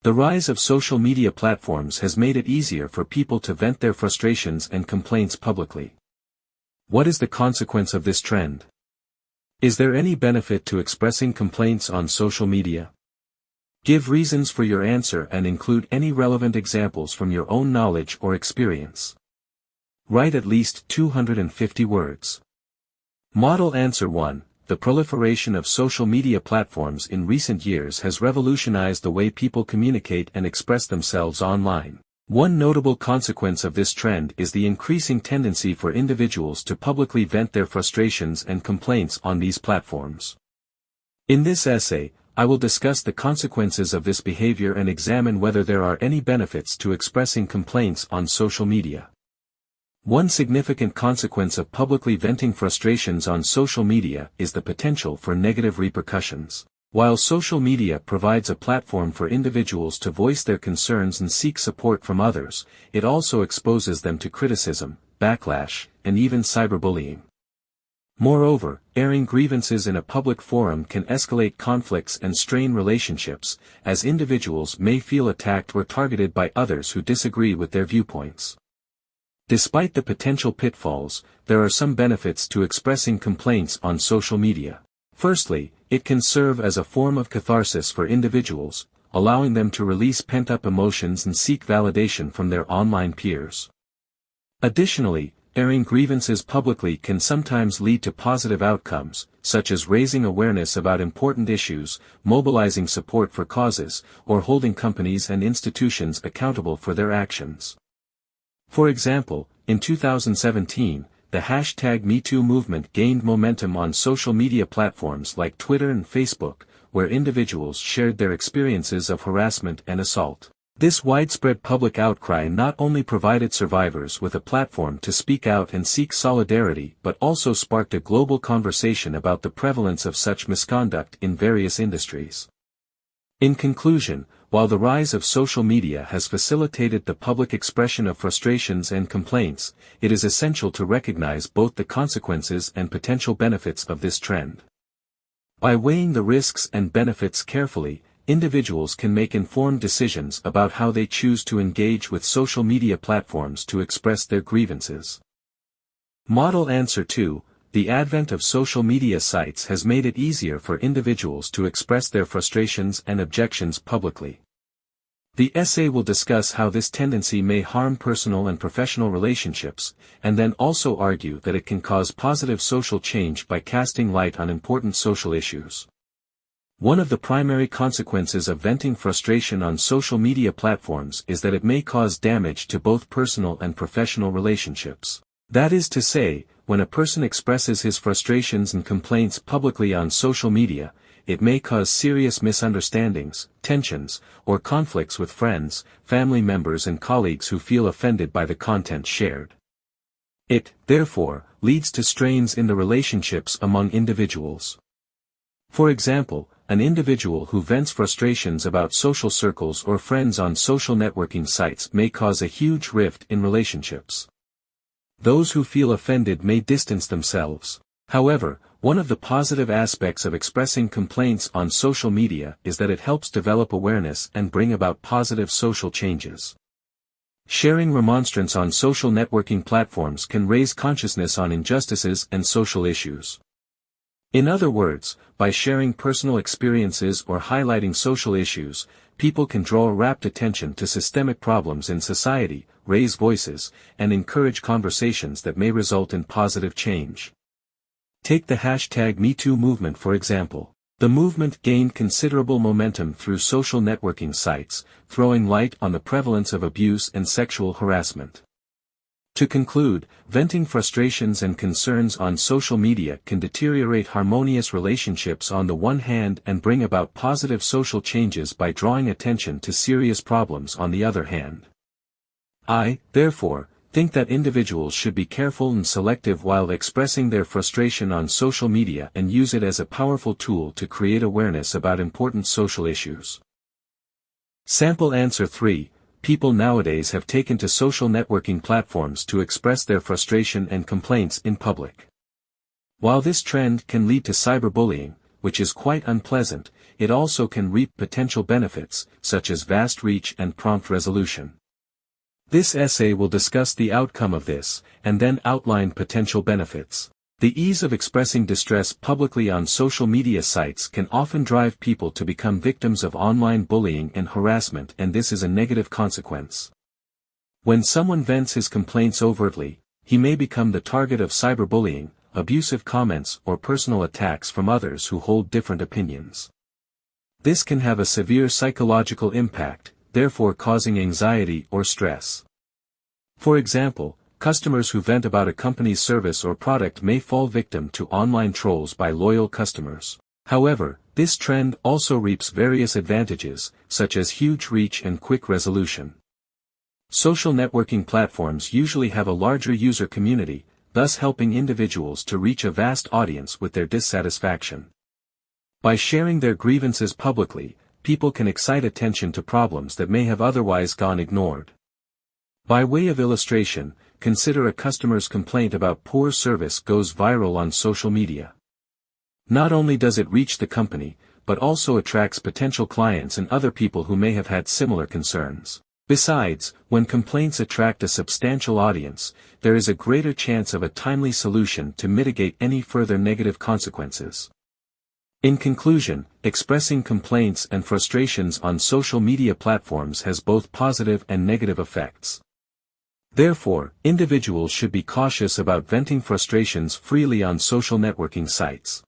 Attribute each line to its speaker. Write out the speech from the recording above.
Speaker 1: The rise of social media platforms has made it easier for people to vent their frustrations and complaints publicly. What is the consequence of this trend? Is there any benefit to expressing complaints on social media? Give reasons for your answer and include any relevant examples from your own knowledge or experience. Write at least 250 words. Model answer 1. The proliferation of social media platforms in recent years has revolutionized the way people communicate and express themselves online. One notable consequence of this trend is the increasing tendency for individuals to publicly vent their frustrations and complaints on these platforms. In this essay, I will discuss the consequences of this behavior and examine whether there are any benefits to expressing complaints on social media. One significant consequence of publicly venting frustrations on social media is the potential for negative repercussions. While social media provides a platform for individuals to voice their concerns and seek support from others, it also exposes them to criticism, backlash, and even cyberbullying. Moreover, airing grievances in a public forum can escalate conflicts and strain relationships, as individuals may feel attacked or targeted by others who disagree with their viewpoints. Despite the potential pitfalls, there are some benefits to expressing complaints on social media. Firstly, it can serve as a form of catharsis for individuals, allowing them to release pent-up emotions and seek validation from their online peers. Additionally, airing grievances publicly can sometimes lead to positive outcomes, such as raising awareness about important issues, mobilizing support for causes, or holding companies and institutions accountable for their actions. For example, in 2017, the hashtag #MeToo movement gained momentum on social media platforms like Twitter and Facebook, where individuals shared their experiences of harassment and assault. This widespread public outcry not only provided survivors with a platform to speak out and seek solidarity but also sparked a global conversation about the prevalence of such misconduct in various industries. In conclusion, while the rise of social media has facilitated the public expression of frustrations and complaints, it is essential to recognize both the consequences and potential benefits of this trend. By weighing the risks and benefits carefully, individuals can make informed decisions about how they choose to engage with social media platforms to express their grievances. Model answer 2. The advent of social media sites has made it easier for individuals to express their frustrations and objections publicly. The essay will discuss how this tendency may harm personal and professional relationships, and then also argue that it can cause positive social change by casting light on important social issues. One of the primary consequences of venting frustration on social media platforms is that it may cause damage to both personal and professional relationships. That is to say, when a person expresses his frustrations and complaints publicly on social media, it may cause serious misunderstandings, tensions, or conflicts with friends, family members and colleagues who feel offended by the content shared. It, therefore, leads to strains in the relationships among individuals. For example, an individual who vents frustrations about social circles or friends on social networking sites may cause a huge rift in relationships. Those who feel offended may distance themselves. However, one of the positive aspects of expressing complaints on social media is that it helps develop awareness and bring about positive social changes. Sharing remonstrance on social networking platforms can raise consciousness on injustices and social issues. In other words, by sharing personal experiences or highlighting social issues, people can draw rapt attention to systemic problems in society, raise voices, and encourage conversations that may result in positive change. Take the hashtag #MeToo movement for example. The movement gained considerable momentum through social networking sites, throwing light on the prevalence of abuse and sexual harassment. To conclude, venting frustrations and concerns on social media can deteriorate harmonious relationships on the one hand and bring about positive social changes by drawing attention to serious problems on the other hand. I, therefore, think that individuals should be careful and selective while expressing their frustration on social media and use it as a powerful tool to create awareness about important social issues. Sample answer 3. People nowadays have taken to social networking platforms to express their frustration and complaints in public. While this trend can lead to cyberbullying, which is quite unpleasant, it also can reap potential benefits, such as vast reach and prompt resolution. This essay will discuss the outcome of this, and then outline potential benefits. The ease of expressing distress publicly on social media sites can often drive people to become victims of online bullying and harassment, and this is a negative consequence. When someone vents his complaints overtly, he may become the target of cyberbullying, abusive comments, or personal attacks from others who hold different opinions. This can have a severe psychological impact, therefore causing anxiety or stress. For example, customers who vent about a company's service or product may fall victim to online trolls by loyal customers. However, this trend also reaps various advantages, such as huge reach and quick resolution. Social networking platforms usually have a larger user community, thus helping individuals to reach a vast audience with their dissatisfaction. By sharing their grievances publicly, people can excite attention to problems that may have otherwise gone ignored. By way of illustration, consider a customer's complaint about poor service goes viral on social media. Not only does it reach the company, but also attracts potential clients and other people who may have had similar concerns. Besides, when complaints attract a substantial audience, there is a greater chance of a timely solution to mitigate any further negative consequences. In conclusion, expressing complaints and frustrations on social media platforms has both positive and negative effects. Therefore, individuals should be cautious about venting frustrations freely on social networking sites.